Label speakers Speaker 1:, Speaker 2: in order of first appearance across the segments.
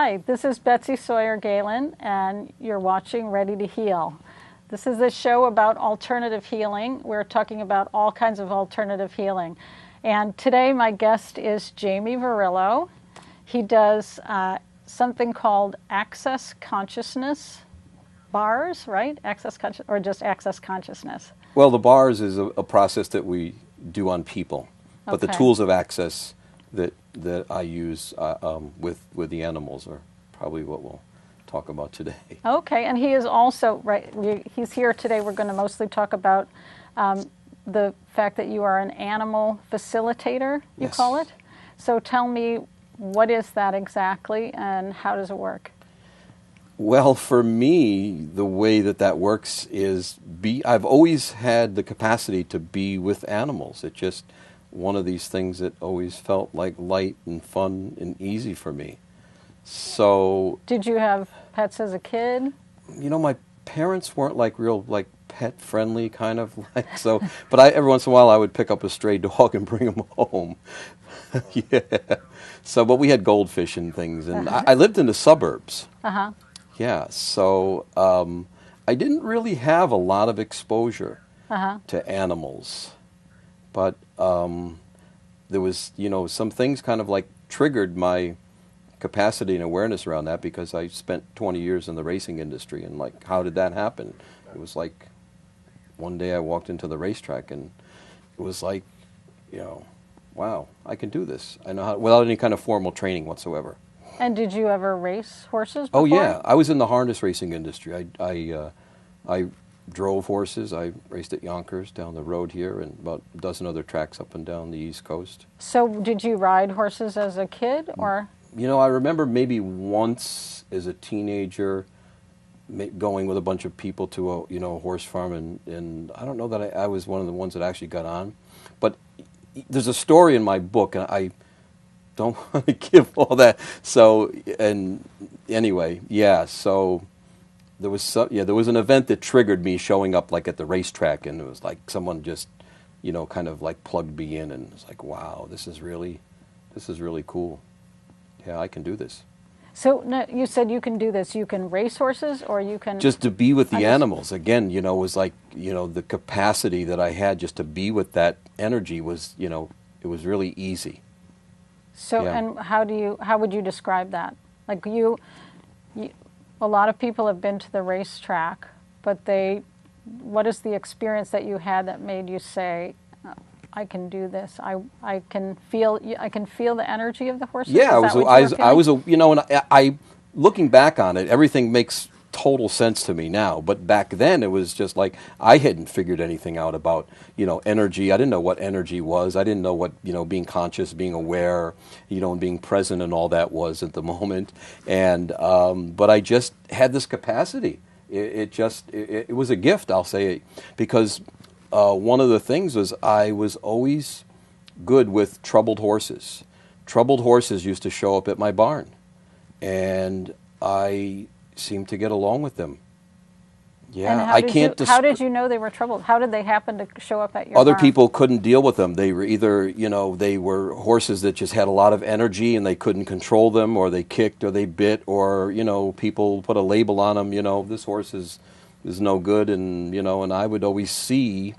Speaker 1: Hi, this is Betsy Sawyer Gaylin, and you're watching Ready to Heal. This is a show about alternative healing. We're talking about all kinds of alternative healing. And today my guest is Jami Verrillo. He does something called Access Consciousness bars, right? Access conscious, or just Access Consciousness?
Speaker 2: Well, the bars is a process that we do on people, but the tools of access that I use with the animals are probably what we'll talk about today.
Speaker 1: Okay, and he is also, he's here today. We're going to mostly talk about the fact that you are an animal facilitator, you call it. So tell me, what is that exactly, and how does it work?
Speaker 2: Well, for me, the way that works is I've always had the capacity to be with animals. It's just one of these things that always felt like light and fun and easy for me. So,
Speaker 1: did you have pets as a kid?
Speaker 2: You know, my parents weren't real pet friendly kind of so, but every once in a while I would pick up a stray dog and bring him home. Yeah. So, but we had goldfish and things, and I lived in the suburbs. Yeah, so I didn't really have a lot of exposure to animals, but there was, some things kind of triggered my capacity and awareness around that, because I spent 20 years in the racing industry, and how did that happen? It was one day I walked into the racetrack, and it was wow, I can do this. I know how, without any kind of formal training whatsoever.
Speaker 1: And did you ever race horses before?
Speaker 2: Oh yeah, I was in the harness racing industry. I drove horses. I raced at Yonkers down the road here, and about a dozen other tracks up and down the East Coast.
Speaker 1: So did you ride horses as a kid, or?
Speaker 2: I remember maybe once as a teenager going with a bunch of people to a horse farm, and I don't know that I was one of the ones that actually got on. But there's a story in my book, and I don't want to give all that. So, and anyway, so there was an event that triggered me showing up at the racetrack, and it was someone just, kind of plugged me in, and it was wow, this is really cool. Yeah, I can do this.
Speaker 1: So you said you can do this. You can race horses, or you can
Speaker 2: just to be with the animals. Again, it was the capacity that I had just to be with that energy was, it was really easy.
Speaker 1: So, and how would you describe that? A lot of people have been to the racetrack, but what is the experience that you had that made you say, I can do this? I can feel the energy of the horses.
Speaker 2: Yeah, I was and I looking back on it, everything makes total sense to me now, but back then it was just I hadn't figured anything out about energy. I didn't know what energy was. I didn't know what being conscious, being aware, and being present and all that was at the moment. And but I just had this capacity. It was a gift, I'll say, because one of the things was I was always good with troubled horses. Troubled horses used to show up at my barn, and I seemed to get along with them. Yeah,
Speaker 1: how did you know they were troubled? How did they happen to show up at your
Speaker 2: Other
Speaker 1: barn?
Speaker 2: people couldn't deal with them. They were either, they were horses that just had a lot of energy and they couldn't control them, or they kicked, or they bit, or, people put a label on them, this horse is no good, and, and I would always see.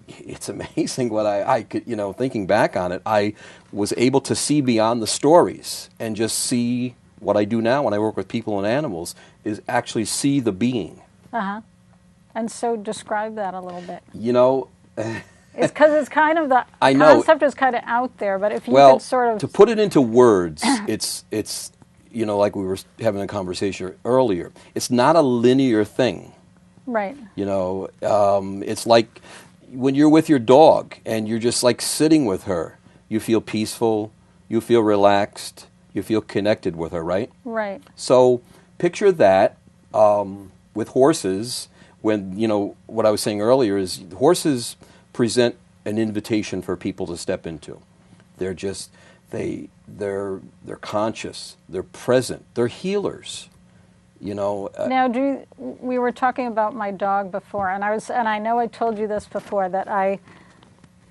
Speaker 2: It's amazing what I could, thinking back on it, I was able to see beyond the stories and just see. What I do now when I work with people and animals is actually see the being.
Speaker 1: And so describe that a little bit.
Speaker 2: It's
Speaker 1: because it's kind of the concept is kind of out there, but if you could sort of
Speaker 2: to put it into words, it's like we were having a conversation earlier. It's not a linear thing,
Speaker 1: right?
Speaker 2: It's like when you're with your dog and you're just sitting with her. You feel peaceful. You feel relaxed. You feel connected with her, right?
Speaker 1: Right.
Speaker 2: So picture that with horses. When what I was saying earlier is horses present an invitation for people to step into. They're just they're conscious. They're present. They're healers.
Speaker 1: Now, we were talking about my dog before, and I know I told you this before, that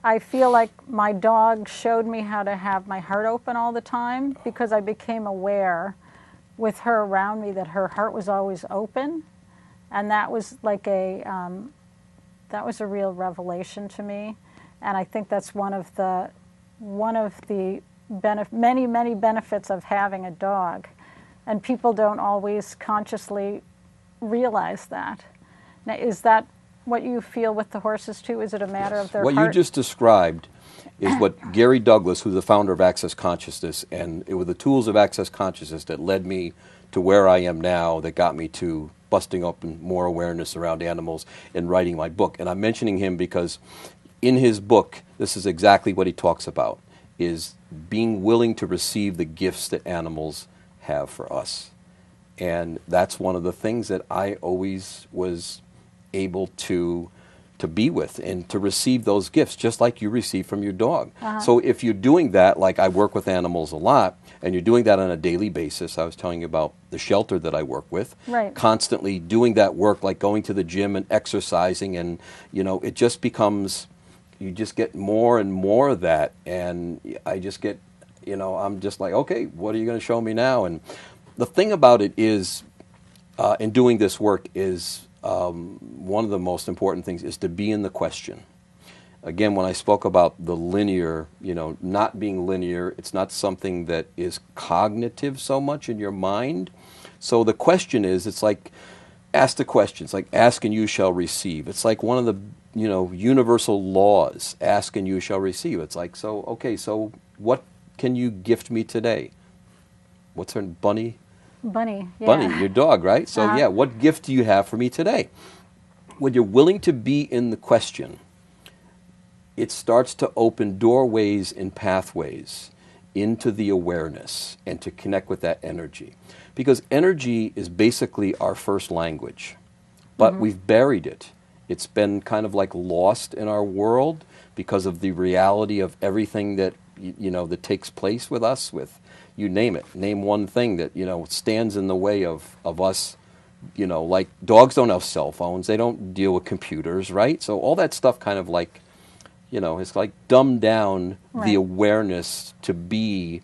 Speaker 1: I feel like my dog showed me how to have my heart open all the time, because I became aware with her around me that her heart was always open, and that was like that was a real revelation to me, and I think that's one of the many benefits of having a dog, and people don't always consciously realize that. Now, is that what you feel with the horses too? Is it a matter of their
Speaker 2: What
Speaker 1: heart?
Speaker 2: you just described is what Gary Douglas, who's the founder of Access Consciousness, and it was the tools of Access Consciousness that led me to where I am now, that got me to busting up more awareness around animals and writing my book. And I'm mentioning him because in his book, this is exactly what he talks about, is being willing to receive the gifts that animals have for us. And that's one of the things that I always was able to be with and to receive those gifts, just like you receive from your dog. So if you're doing that, like I work with animals a lot, and you're doing that on a daily basis, I was telling you about the shelter that I work with,
Speaker 1: Right.
Speaker 2: constantly doing that work, like going to the gym and exercising, and it just becomes, you just get more and more of that, and I just get, I'm just like, okay, what are you going to show me now? And the thing about it is, in doing this work is, one of the most important things is to be in the question. Again, when I spoke about the linear, not being linear, it's not something that is cognitive so much in your mind. So the question is, it's like, ask the question. It's like, ask and you shall receive. It's like one of the, universal laws, ask and you shall receive. It's like, so, okay, so what can you gift me today? What's her, Bunny?
Speaker 1: Bunny, yeah.
Speaker 2: Bunny, your dog, right? So yeah, what gift do you have for me today? When you're willing to be in the question, it starts to open doorways and pathways into the awareness and to connect with that energy. Because energy is basically our first language, but we've buried it. It's been kind of like lost in our world because of the reality of everything that, that takes place with us, with you name it. Name one thing that, stands in the way of us, like dogs don't have cell phones. They don't deal with computers, right? So all that stuff kind of like, it's like dumbed down the awareness to be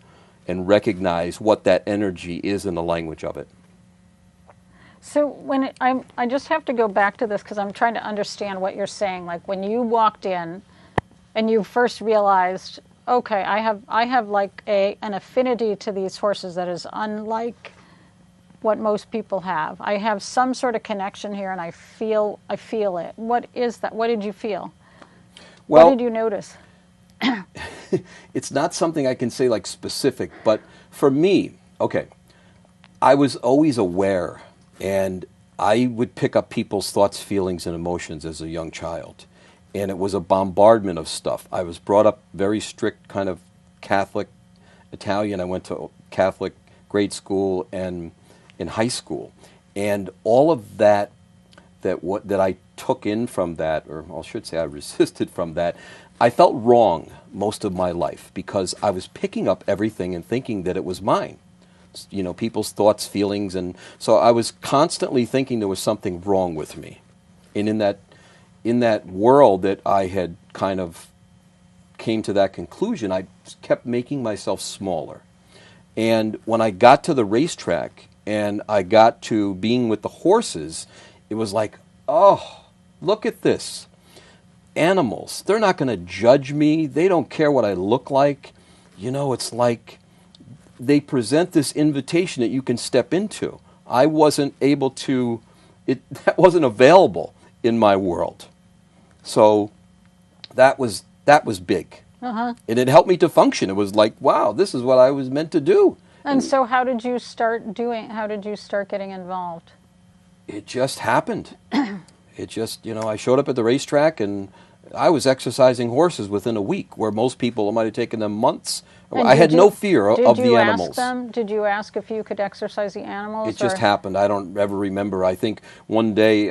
Speaker 2: and recognize what that energy is in the language of it.
Speaker 1: So I just have to go back to this because I'm trying to understand what you're saying. Like when you walked in and you first realized, okay, I have like an affinity to these horses that is unlike what most people have. I have some sort of connection here, and I feel it. What is that? What did you feel?
Speaker 2: Well,
Speaker 1: what did you notice?
Speaker 2: It's not something I can say like specific, but for me, okay, I was always aware, and I would pick up people's thoughts, feelings, and emotions as a young child. And it was a bombardment of stuff. I was brought up very strict, kind of Catholic Italian. I went to Catholic grade school and in high school, and all of that I took in from that, or I should say I resisted from that. I felt wrong most of my life because I was picking up everything and thinking that it was mine. People's thoughts, feelings, and so I was constantly thinking there was something wrong with me. And in that world that I had kind of came to that conclusion, I kept making myself smaller. And when I got to the racetrack and I got to being with the horses, it was like, oh, look at this. Animals, they're not going to judge me. They don't care what I look like. It's like they present this invitation that you can step into. I wasn't able to, that wasn't available in my world. So that was big. And it helped me to function. It was like, wow, this is what I was meant to do.
Speaker 1: And so how did you start getting involved?
Speaker 2: It just happened. It just, I showed up at the racetrack and I was exercising horses within a week, where most people, it might have taken them months. I had no fear of the animals.
Speaker 1: Did you ask if you could exercise the animals?
Speaker 2: It just happened. I don't ever remember. I think one day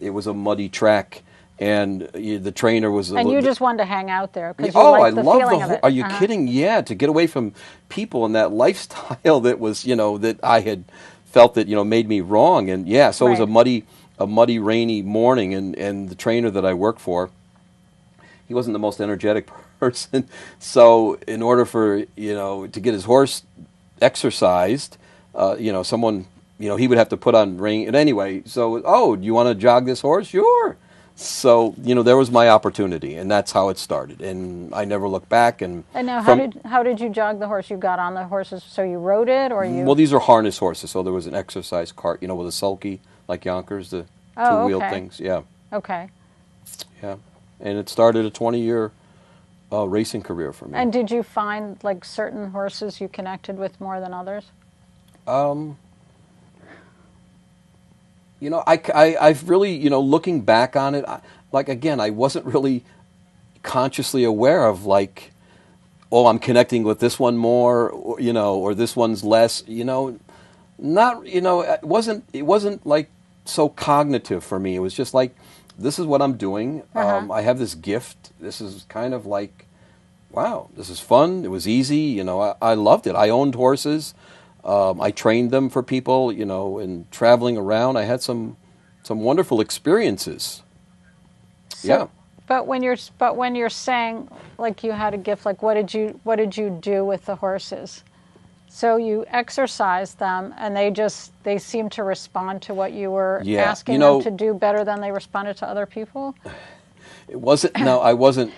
Speaker 2: it was a muddy track, and the trainer was.
Speaker 1: And you just wanted to hang out there because you
Speaker 2: liked
Speaker 1: the
Speaker 2: love
Speaker 1: feeling of it.
Speaker 2: Are you kidding? Yeah, to get away from people and that lifestyle that was, that I had felt that made me wrong, and yeah, so it was a muddy, rainy morning, and the trainer that I worked for, he wasn't the most energetic person. So in order for, to get his horse exercised, someone, he would have to put on ring. And anyway, so, oh, do you want to jog this horse? Sure. So, there was my opportunity, and that's how it started. And I never looked back. And
Speaker 1: now, how did you jog the horse? You got on the horses, so you rode it, or you?
Speaker 2: Well, these are harness horses, so there was an exercise cart, with a sulky, like Yonkers, the two-wheeled things. Yeah.
Speaker 1: Okay.
Speaker 2: Yeah. And it started a 20-year racing career for me.
Speaker 1: And did you find, like, certain horses you connected with more than others?
Speaker 2: I've really, looking back on it, again, I wasn't really consciously aware of, like, oh, I'm connecting with this one more, or this one's less, not, it wasn't like so cognitive for me. It was just like, this is what I'm doing. I have this gift. This is kind of like, wow, this is fun. It was easy. I loved it. I owned horses. I trained them for people, and traveling around, I had some wonderful experiences.
Speaker 1: So,
Speaker 2: yeah.
Speaker 1: But when you're saying, like, you had a gift, like, what did you do with the horses? So you exercised them, and they seemed to respond to what you were asking them to do better than they responded to other people?
Speaker 2: It wasn't, no, I wasn't,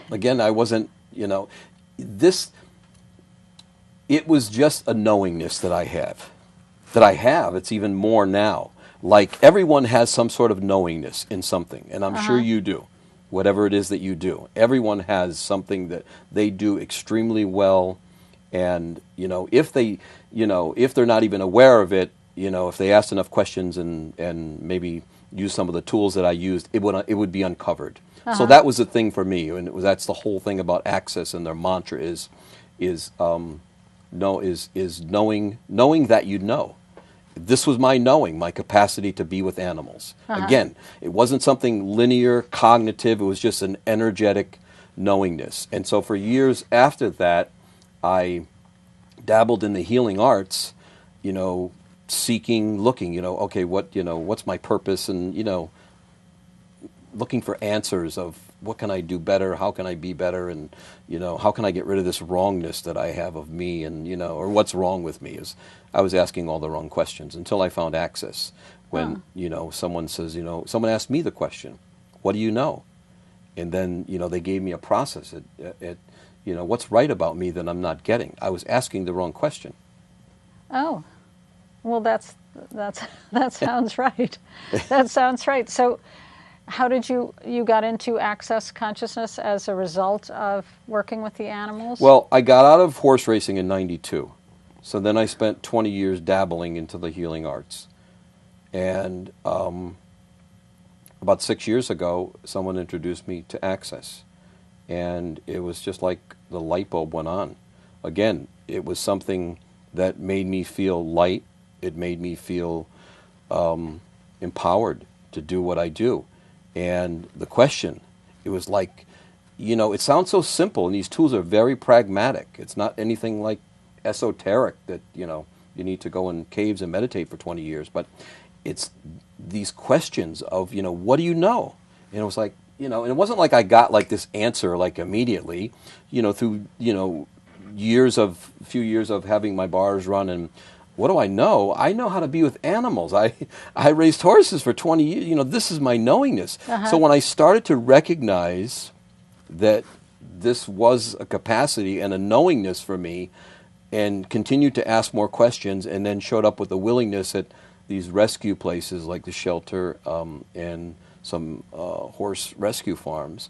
Speaker 2: it was just a knowingness that I have. It's even more now. Like, everyone has some sort of knowingness in something, and I'm sure you do. Whatever it is that you do. Everyone has something that they do extremely well, and, if they're not even aware of it, if they asked enough questions and maybe use some of the tools that I used, it would be uncovered. So that was the thing for me, and that's the whole thing about Access, and their mantra is knowing that you know. This was my knowing, my capacity to be with animals. Again, it wasn't something linear, cognitive. It was just an energetic knowingness. And so for years after that, I dabbled in the healing arts, seeking, looking, okay, what's my purpose, and, looking for answers of what can I do better, how can I be better, and, how can I get rid of this wrongness that I have of me, and, or what's wrong with me. I was asking all the wrong questions until I found Access. When, someone says, someone asked me the question, what do you know? And then, they gave me a process at what's right about me that I'm not getting. I was asking the wrong question.
Speaker 1: Oh, well, that sounds right. That sounds right. So, how did you got into Access consciousness as a result of working with the animals?
Speaker 2: Well, I got out of horse racing in '92. So then I spent 20 years dabbling into the healing arts. And about 6 years ago, someone introduced me to Access. And it was just like the light bulb went on. Again, it was something that made me feel light. It made me feel empowered to do what I do. And the question, it was like, it sounds so simple, and these tools are very pragmatic. It's not anything like esoteric that, you need to go in caves and meditate for 20 years. But it's these questions of, what do you know? And it was like, and it wasn't like I got like this answer like immediately, through, few years of having my bars run. And what do I know? I know how to be with animals. I raised horses for 20 years. This is my knowingness. So when I started to recognize that this was a capacity and a knowingness for me, and continued to ask more questions, and then showed up with a willingness at these rescue places like the shelter and some horse rescue farms,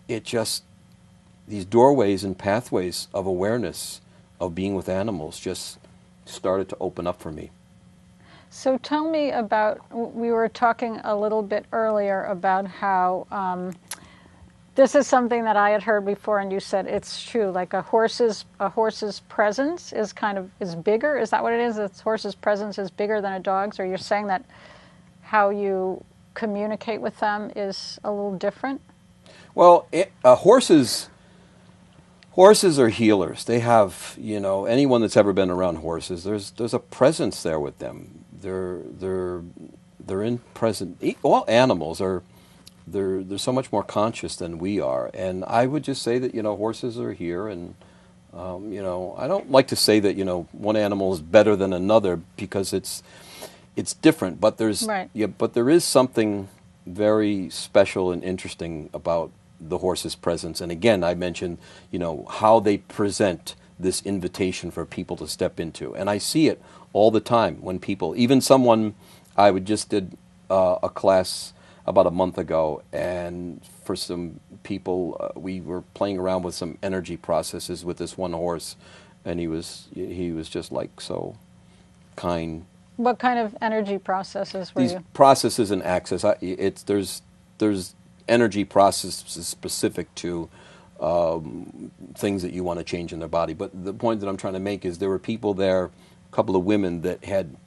Speaker 2: these doorways and pathways of awareness of being with animals just started to open up for me.
Speaker 1: So tell me about, we were talking a little bit earlier about how this is something that I had heard before, and you said it's true. Like a horse's presence is bigger. Is that what it is? A horse's presence is bigger than a dog's, or you're saying that how you communicate with them is a little different?
Speaker 2: Well, horses are healers. They have, anyone that's ever been around horses, there's a presence there with them. They're in present. All animals are. They're so much more conscious than we are, and I would just say that horses are here, and You know, I don't like to say that, you know, one animal is better than another because it's different, but there's
Speaker 1: Right.
Speaker 2: yeah, but there is something very special and interesting about the horse's presence. And again, I mentioned, you know, how they present this invitation for people to step into. And I see it all the time when people, even someone, I would just did a class about a month ago, and for some people, we were playing around with some energy processes with this one horse, and he was just like so kind.
Speaker 1: What kind of energy processes were
Speaker 2: These
Speaker 1: you?
Speaker 2: processes and access, there's energy processes specific to things that you want to change in their body. But the point that I'm trying to make is there were people there, a couple of women that had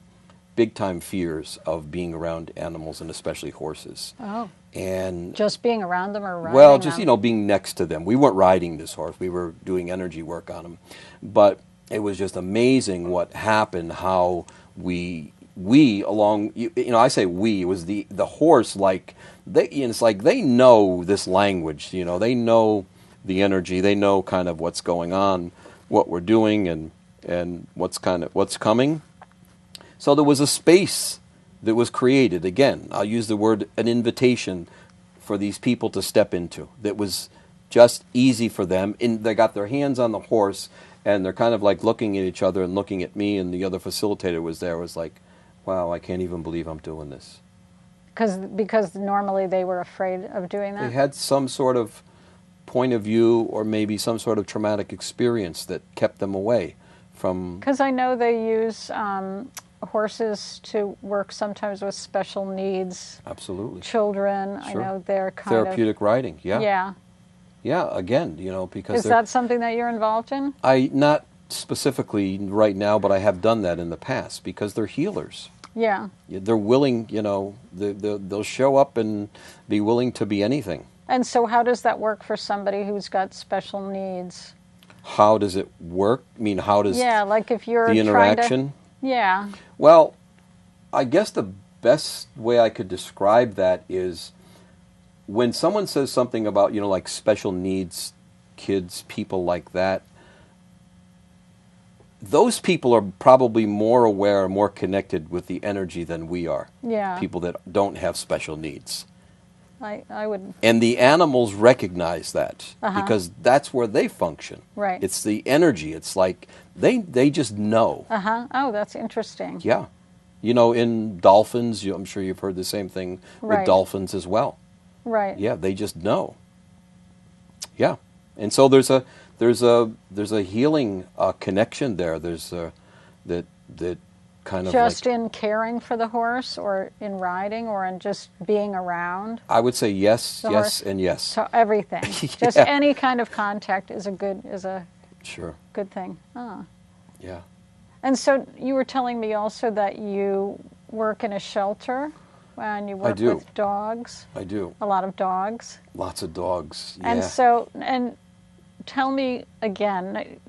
Speaker 2: big time fears of being around animals and especially horses.
Speaker 1: Oh.
Speaker 2: And
Speaker 1: Just being around them or riding
Speaker 2: well, just
Speaker 1: them?
Speaker 2: you know, being next to them. We weren't riding this horse; we were doing energy work on him. But it was just amazing what happened. How we along, you know, I say we, it was the horse. Like they, you know, it's like they know this language. You know, they know the energy. They know kind of what's going on, what we're doing, and what's coming. So there was a space that was created. Again, I'll use the word an invitation for these people to step into. That was just easy for them. And they got their hands on the horse, and they're kind of like looking at each other and looking at me. And the other facilitator was there. Was like, "Wow, I can't even believe I'm doing this."
Speaker 1: Because normally they were afraid of doing that?
Speaker 2: They had some sort of point of view, or maybe some sort of traumatic experience that kept them away from.
Speaker 1: Because I know they use horses to work sometimes with special needs.
Speaker 2: Absolutely.
Speaker 1: Children,
Speaker 2: Sure.
Speaker 1: I know they're kind
Speaker 2: Therapeutic riding, yeah.
Speaker 1: of... Yeah.
Speaker 2: Yeah, again, you know, because
Speaker 1: Is that something that you're involved in?
Speaker 2: not specifically right now, but I have done that in the past because they're healers.
Speaker 1: Yeah.
Speaker 2: They're willing, you know, they'll show up and be willing to be anything.
Speaker 1: And so how does that work for somebody who's got special needs?
Speaker 2: How does it work? I mean, how does
Speaker 1: Yeah, like if you're
Speaker 2: the
Speaker 1: trying
Speaker 2: interaction?
Speaker 1: to... Yeah.
Speaker 2: Well, I guess the best way I could describe that is when someone says something about, you know, like special needs kids, people like that, those people are probably more aware, more connected with the energy than we are.
Speaker 1: Yeah.
Speaker 2: People that don't have special needs.
Speaker 1: I would...
Speaker 2: And the animals recognize that
Speaker 1: Uh-huh.
Speaker 2: because that's where they function.
Speaker 1: Right.
Speaker 2: It's the energy. It's like they just know.
Speaker 1: Uh-huh. Oh, that's interesting.
Speaker 2: Yeah. You know, in dolphins, I'm sure you've heard the same thing with
Speaker 1: Right.
Speaker 2: dolphins as well.
Speaker 1: Right.
Speaker 2: Yeah, they just know. Yeah. And so there's a healing connection there. There's that kind of
Speaker 1: Just
Speaker 2: like,
Speaker 1: in caring for the horse, or in riding, or in just being around
Speaker 2: I would say yes,
Speaker 1: the
Speaker 2: yes,
Speaker 1: horse?
Speaker 2: and yes.
Speaker 1: So everything. Just
Speaker 2: Yeah.
Speaker 1: any kind of contact is a good
Speaker 2: Sure.
Speaker 1: thing. Oh.
Speaker 2: Yeah.
Speaker 1: And so you were telling me also that you work in a shelter and you work
Speaker 2: do.
Speaker 1: with dogs,
Speaker 2: I do.
Speaker 1: a lot of dogs.
Speaker 2: Lots of dogs.
Speaker 1: And
Speaker 2: Yeah.
Speaker 1: so, and tell me again,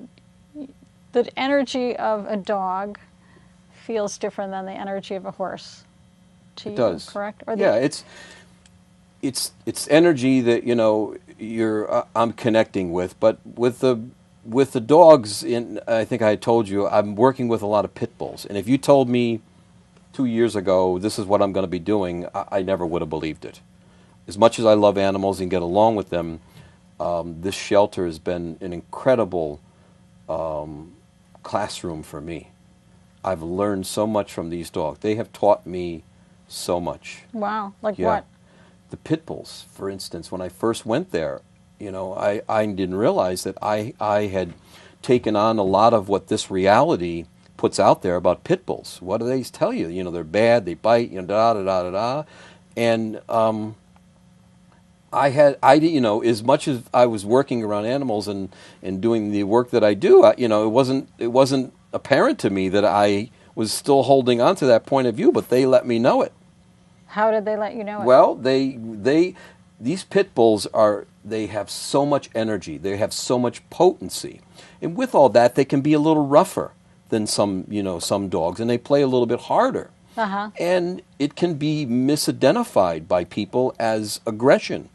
Speaker 1: the energy of a dog feels different than the energy of a horse to
Speaker 2: It
Speaker 1: you,
Speaker 2: does.
Speaker 1: correct? Or
Speaker 2: Yeah, it's energy that, you know, I'm connecting with, but with the dogs, I think I told you I'm working with a lot of pit bulls, and if you told me 2 years ago this is what I'm going to be doing, I never would have believed it. As much as I love animals and get along with them, this shelter has been an incredible classroom for me. I've learned so much from these dogs. They have taught me so much.
Speaker 1: Wow, like
Speaker 2: Yeah.
Speaker 1: what?
Speaker 2: The pit bulls, for instance, when I first went there, you know, I didn't realize that I had taken on a lot of what this reality puts out there about pit bulls. What do they tell you? You know, they're bad, they bite, you know, da da da da da. And you know, as much as I was working around animals and doing the work that I do, you know, it wasn't apparent to me that I was still holding on to that point of view, but they let me know it.
Speaker 1: How did they let you know it?
Speaker 2: Well, these pit bulls they have so much energy, they have so much potency, and with all that, they can be a little rougher than some dogs, and they play a little bit harder.
Speaker 1: Uh-huh.
Speaker 2: And it can be misidentified by people as aggression,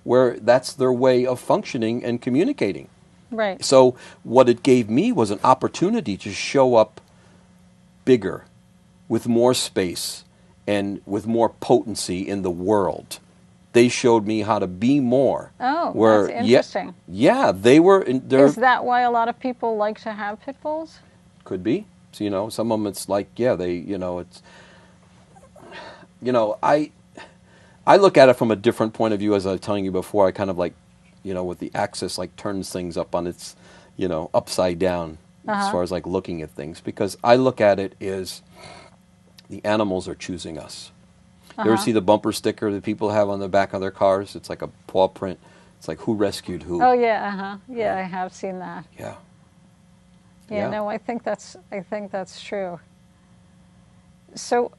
Speaker 2: where that's their way of functioning and communicating.
Speaker 1: Right.
Speaker 2: So what it gave me was an opportunity to show up bigger, with more space, and with more potency in the world. They showed me how to be more.
Speaker 1: Oh,
Speaker 2: where,
Speaker 1: that's interesting.
Speaker 2: Yeah, they were.
Speaker 1: Is that why a lot of people like to have pit bulls?
Speaker 2: Could be. So, some of them it's like, yeah, they, it's, I look at it from a different point of view, as I was telling you before. I kind of like, with the axis, like turns things up on its, upside down as far as like looking at things. Because I look at it as the animals are choosing us. You ever see the bumper sticker that people have on the back of their cars? It's like a paw print. It's like, who rescued who?
Speaker 1: Oh yeah, yeah, I have seen that.
Speaker 2: Yeah.
Speaker 1: Yeah, no, I think that's true. So,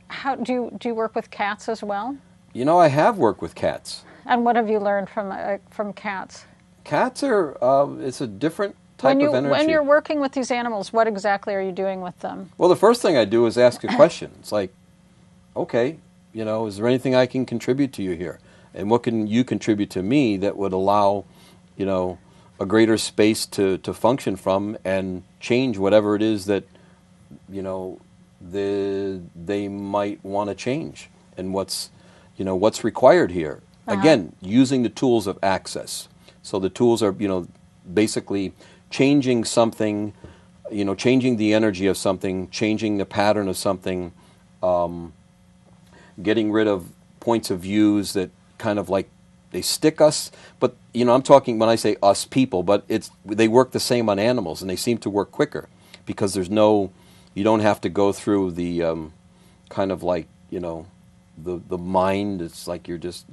Speaker 1: how do you work with cats as well?
Speaker 2: I have worked with cats.
Speaker 1: And what have you learned from cats?
Speaker 2: Cats are it's a different type of energy.
Speaker 1: When you're working with these animals, what exactly are you doing with them?
Speaker 2: Well, the first thing I do is ask a question. It's like, okay, is there anything I can contribute to you here? And what can you contribute to me that would allow, a greater space to function from and change whatever it is that, they might want to change, and what's required here. Again, using the tools of access. So the tools are, basically changing something, changing the energy of something, changing the pattern of something, getting rid of points of views that kind of like they stick us. But I'm talking when I say us people, but they work the same on animals, and they seem to work quicker because you don't have to go through the kind of like the mind. It's like you're just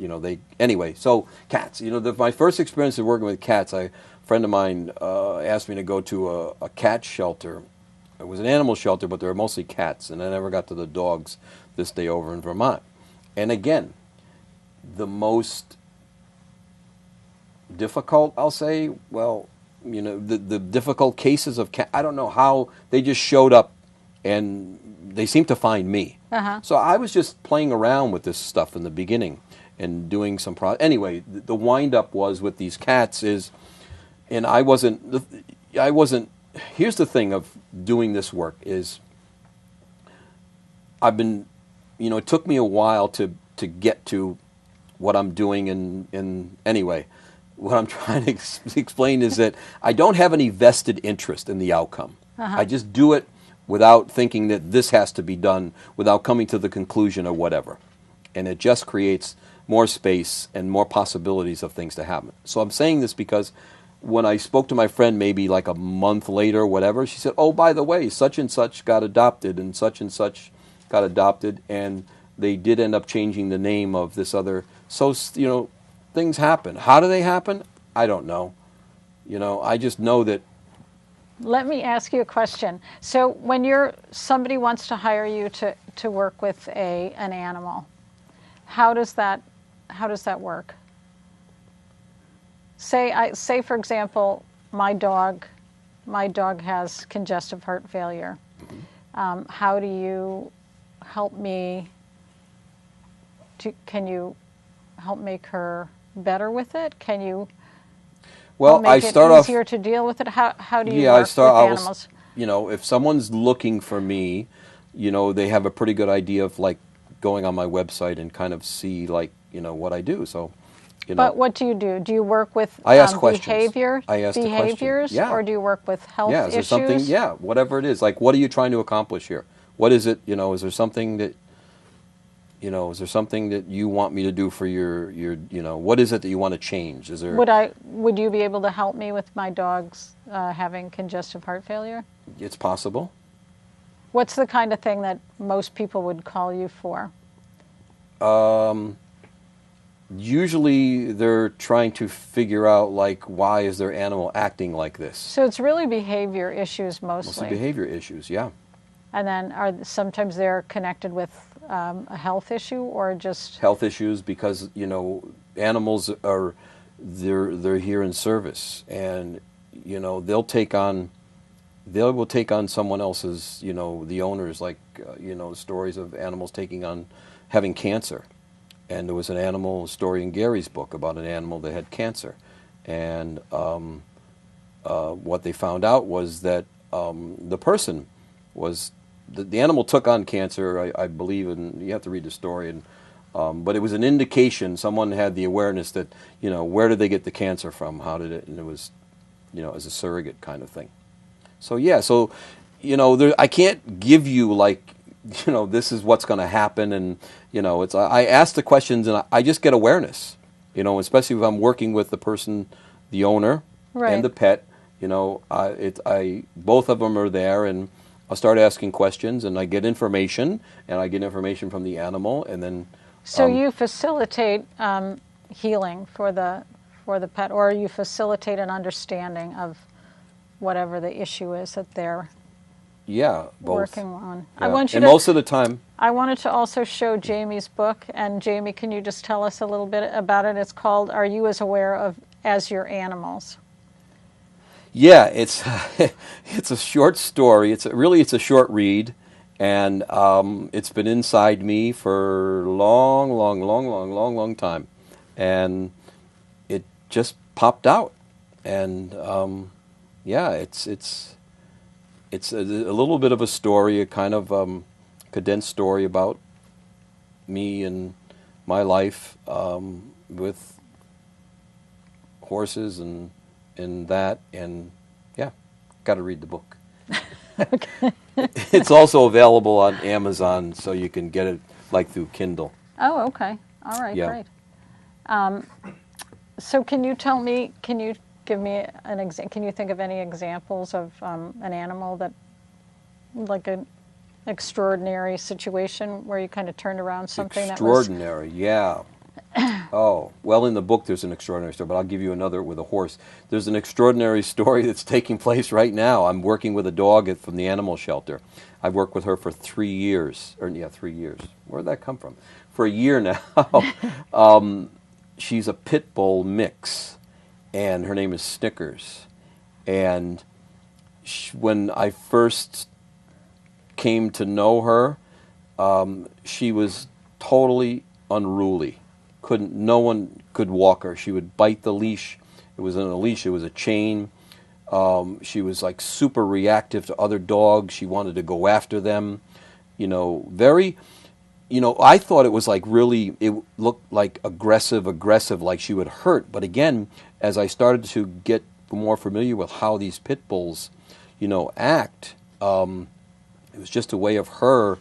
Speaker 2: anyway. So cats, my first experience of working with cats, a friend of mine asked me to go to a cat shelter. It was an animal shelter, but there were mostly cats, and I never got to the dogs this day over in Vermont. And again, the most difficult, I'll say, the difficult cases of cat, I don't know how, they just showed up and they seemed to find me. So I was just playing around with this stuff in the beginning and doing some anyway, the wind-up was with these cats is, and I wasn't, here's the thing of doing this work is, I've been, it took me a while to get to what I'm doing, and anyway, what I'm trying to explain is that I don't have any vested interest in the outcome. I just do it without thinking that this has to be done, without coming to the conclusion of whatever. And it just creates more space and more possibilities of things to happen. So I'm saying this because when I spoke to my friend maybe like a month later or whatever, she said, oh, by the way, such and such got adopted, and such got adopted, and they did end up changing the name of this other. So, things happen. How do they happen? I don't know. I just know that.
Speaker 1: Let me ask you a question. So when somebody wants to hire you to work with an animal, how does that work? Say for example, my dog has congestive heart failure. How do you help me? Can you help make her better with it? Can you?
Speaker 2: Well,
Speaker 1: make it easier to deal with it. How do you work with animals?
Speaker 2: If someone's looking for me, they have a pretty good idea of like going on my website and kind of see like what I do. So,
Speaker 1: But what do you do? Do you work with
Speaker 2: I ask questions.
Speaker 1: behaviors,
Speaker 2: yeah.
Speaker 1: or do you work with health issues?
Speaker 2: Yeah, is there something? Yeah, whatever it is. Like, what are you trying to accomplish here? What is it? Is there something that is there something that you want me to do for your what is it that you want to change? Is there?
Speaker 1: Would you be able to help me with my dog's having congestive heart failure?
Speaker 2: It's possible.
Speaker 1: What's the kind of thing that most people would call you for?
Speaker 2: Usually they're trying to figure out like why is their animal acting like this.
Speaker 1: So it's really behavior issues mostly.
Speaker 2: Mostly behavior issues, yeah.
Speaker 1: And then sometimes they're connected with a health issue or just
Speaker 2: health issues because animals they're here in service, and they will take on someone else's the owners, like stories of animals having cancer, and there was an animal story in Gary's book about an animal that had cancer, and what they found out was that the person was the animal took on cancer, I believe, and you have to read the story. And but it was an indication someone had the awareness that where did they get the cancer from? How did it? And it was as a surrogate kind of thing. So yeah, so I can't give you like this is what's going to happen, and it's I ask the questions and I just get awareness. Especially if I'm working with the person, the owner,
Speaker 1: Right.
Speaker 2: and the pet. I both of them are there, and I'll start asking questions, and I get information, and I get information from the animal, and then.
Speaker 1: So you facilitate healing for the pet, or you facilitate an understanding of whatever the issue is that they're
Speaker 2: both.
Speaker 1: working on.
Speaker 2: Yeah.
Speaker 1: I want you
Speaker 2: and
Speaker 1: to.
Speaker 2: most of the time.
Speaker 1: I wanted to also show Jami's book, and Jami, can you just tell us a little bit about it? It's called "Are You as Aware as Your Animals?"
Speaker 2: Yeah, it's it's a short story. It's a short read, and it's been inside me for long time, and it just popped out, and it's a little bit of a story, a kind of condensed story about me and my life with horses and that, and got to read the book.
Speaker 1: Okay.
Speaker 2: It's also available on Amazon, so you can get it like through Kindle.
Speaker 1: Oh, okay. All right,
Speaker 2: Yeah.
Speaker 1: great. So can you give me an example? Can you think of any examples of an animal that, like an extraordinary situation where you kind of turned around something
Speaker 2: Extraordinary, yeah. Oh, well, in the book there's an extraordinary story, but I'll give you another with a horse. There's an extraordinary story that's taking place right now. I'm working with a dog from the animal shelter. I've worked with her for 3 years. 3 years. Where did that come from? For a year now. She's a pit bull mix, and her name is Snickers. And when I first came to know her, she was totally unruly. No one could walk her. She would bite the leash. It wasn't a leash, it was a chain. She was like super reactive to other dogs. She wanted to go after them. Very, I thought it was like really, it looked like aggressive, like she would hurt. But again, as I started to get more familiar with how these pit bulls, act, it was just a way of her,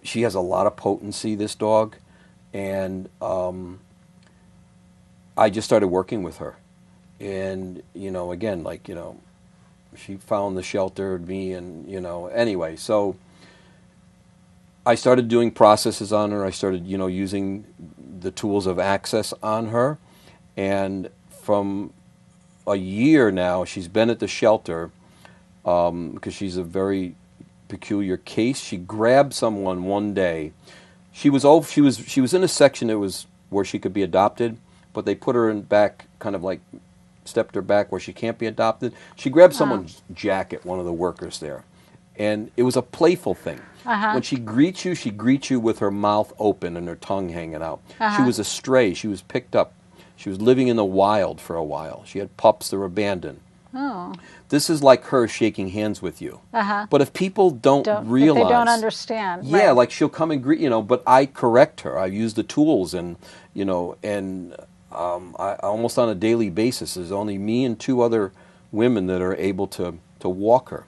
Speaker 2: she has a lot of potency, this dog. And I just started working with her. And, again, she found the shelter, me, and, anyway. So I started doing processes on her. I started, using the tools of access on her. And from a year now, she's been at the shelter because she's a very peculiar case. She grabbed someone one day. She was in a section that was where she could be adopted, but they put her in back, kind of like stepped her back where she can't be adopted. She grabbed someone's jacket, one of the workers there, and it was a playful thing. When she greets you with her mouth open and her tongue hanging out. She was a stray. She was picked up. She was living in the wild for a while. She had pups that were abandoned.
Speaker 1: Oh.
Speaker 2: This is like her shaking hands with you. But if people don't realize...
Speaker 1: If they don't understand.
Speaker 2: Yeah,
Speaker 1: right.
Speaker 2: like she'll come and greet, but I correct her. I use the tools and, I almost on a daily basis, there's only me and 2 other women that are able to walk her.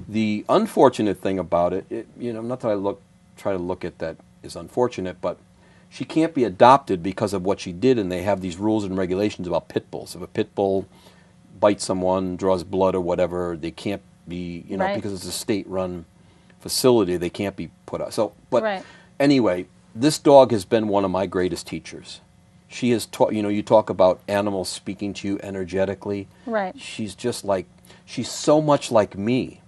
Speaker 2: The unfortunate thing about it, not that I try to look at that as unfortunate, but she can't be adopted because of what she did, and they have these rules and regulations about pit bulls. If a pit bull bites someone, draws blood or whatever, they can't be,
Speaker 1: right.
Speaker 2: because it's a state-run facility, they can't be put out. So, but
Speaker 1: right.
Speaker 2: Anyway, this dog has been one of my greatest teachers. She has taught, you talk about animals speaking to you energetically.
Speaker 1: Right.
Speaker 2: She's just like, she's so much like me.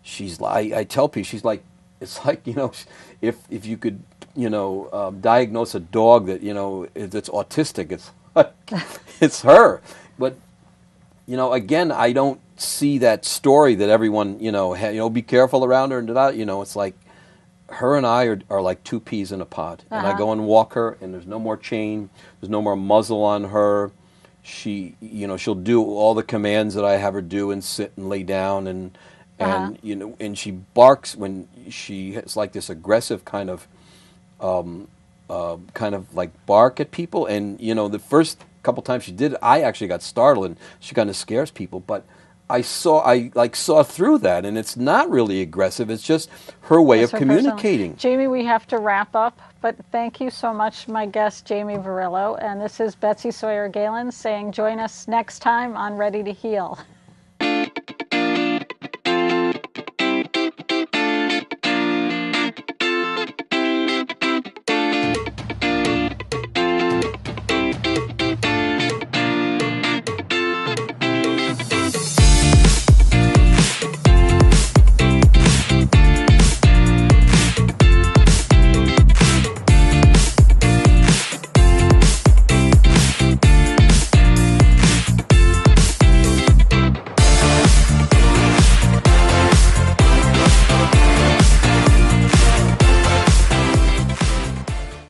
Speaker 2: She's like, I tell people, she's like, it's like, if you could, diagnose a dog that, that's autistic, it's like, it's her. But, again, I don't see that story that everyone, be careful around her and that, it's like her and I are like 2 peas in a pod. And I go and walk her, and there's no more chain, there's no more muzzle on her. she'll do all the commands that I have her do and sit and lay down and and she barks when she has like this aggressive kind of like bark at people. And the first couple times she did it, I actually got startled, and she kind of scares people. But I saw through that, and it's not really aggressive. It's just her way of communicating.
Speaker 1: Jami, we have to wrap up, but thank you so much, my guest, Jami Verrillo. And this is Betsy Sawyer Gaylin saying join us next time on Ready to Heal.